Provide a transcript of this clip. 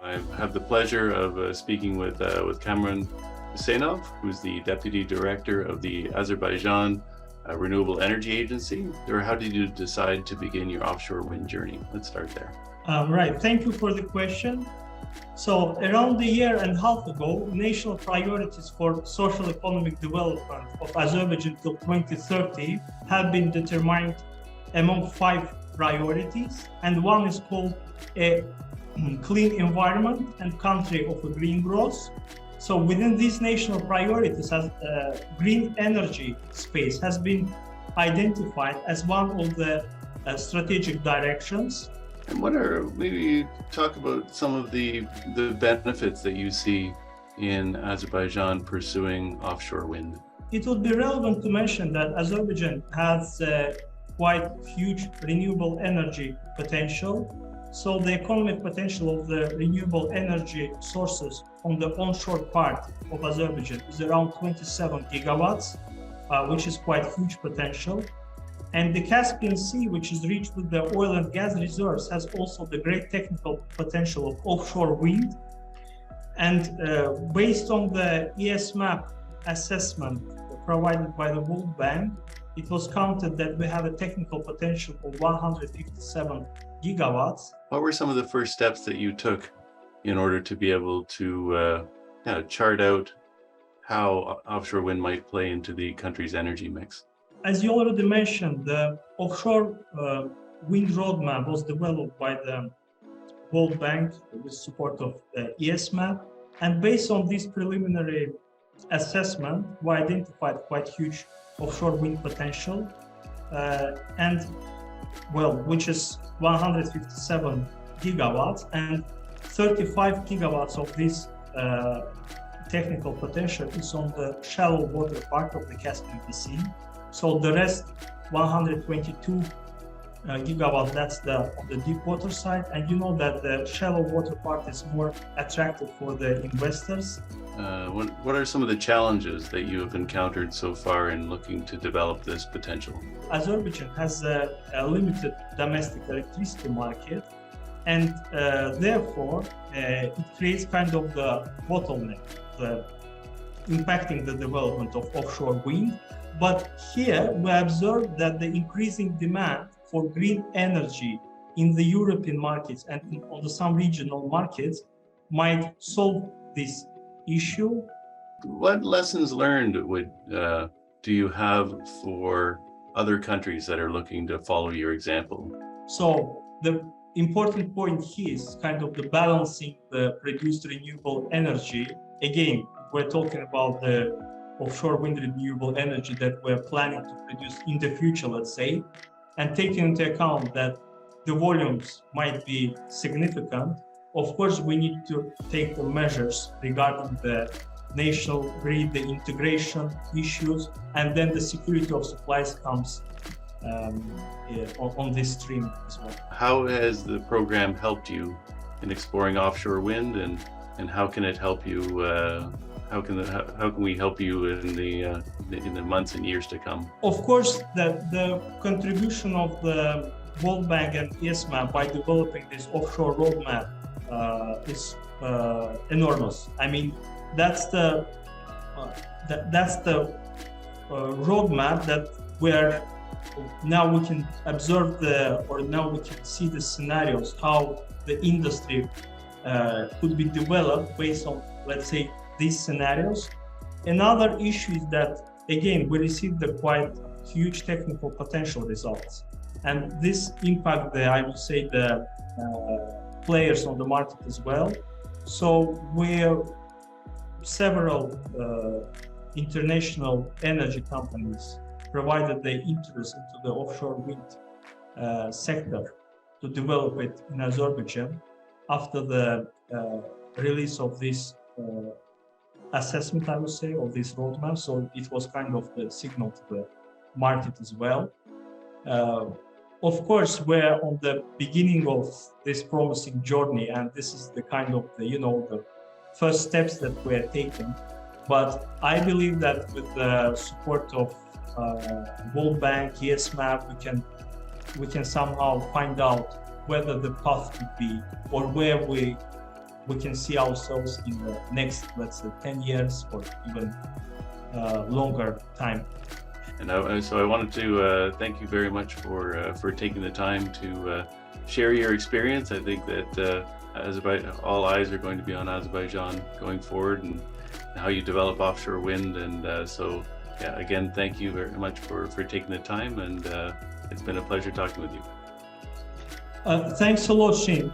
I have the pleasure of speaking with Kamran Huseynov, who's the Deputy Director of the Azerbaijan Renewable Energy Agency. Or how did you decide to begin your offshore wind journey? Let's start there. Right, thank you for the question. So around a year and a half ago, national priorities for social economic development of Azerbaijan till 2030 have been determined among 5 priorities, and one is called a clean environment and country of a green growth. So within these national priorities, green energy space has been identified as one of the strategic directions. And maybe talk about some of the benefits that you see in Azerbaijan pursuing offshore wind. It would be relevant to mention that Azerbaijan has quite huge renewable energy potential. So the economic potential of the renewable energy sources on the onshore part of Azerbaijan is around 27 gigawatts, which is quite huge potential. And the Caspian Sea, which is rich with the oil and gas reserves, has also the great technical potential of offshore wind. And based on the ESMAP assessment provided by the World Bank, it was counted that we have a technical potential of 157 gigawatts. What were some of the first steps that you took in order to be able to chart out how offshore wind might play into the country's energy mix? As you already mentioned, the offshore wind roadmap was developed by the World Bank with support of the ESMAP. And based on this preliminary assessment, we identified quite huge offshore wind potential, which is 157 gigawatts, and 35 gigawatts of this technical potential is on the shallow water part of the Caspian Sea. So the rest, 122 gigawatts, that's on the deep water side. And you know that the shallow water part is more attractive for the investors. What are some of the challenges that you have encountered so far in looking to develop this potential? Azerbaijan has a limited domestic electricity market, and therefore it creates kind of the bottleneck, impacting the development of offshore wind. But here we observe that the increasing demand for green energy in the European markets and on some regional markets might solve this issue. What lessons learned do you have for other countries that are looking to follow your example? So the important point here is kind of the balancing the produced renewable energy. Again, we're talking about the offshore wind renewable energy that we're planning to produce in the future, let's say, and taking into account that the volumes might be significant. Of course, we need to take the measures regarding the national grid, the integration issues, and then the security of supplies comes on this stream as well. How has the program helped you in exploring offshore wind, and how can it help you? How can we help you in the months and years to come? Of course, the contribution of the World Bank and ESMAP by developing this offshore roadmap is enormous. I mean, that's the roadmap that where now we can observe now we can see the scenarios how the industry could be developed based on, let's say, these scenarios. Another issue is that, again, we received the quite huge technical potential results, and this impact I would say the players on the market as well. So several international energy companies provided their interest into the offshore wind sector to develop it in Azerbaijan after the release of this assessment, I would say, of this roadmap. So it was kind of the signal to the market as well. Of course, we're on the beginning of this promising journey, and this is the kind of the first steps that we're taking. But I believe that with the support of World Bank, ESMAP, we can somehow find out whether the path would be, or where we we can see ourselves in the next, let's say, 10 years or even longer time. And so I wanted to thank you very much for taking the time to share your experience. I think that all eyes are going to be on Azerbaijan going forward and how you develop offshore wind. And so, yeah, again, thank you very much for taking the time. And it's been a pleasure talking with you. Thanks a lot, Shane.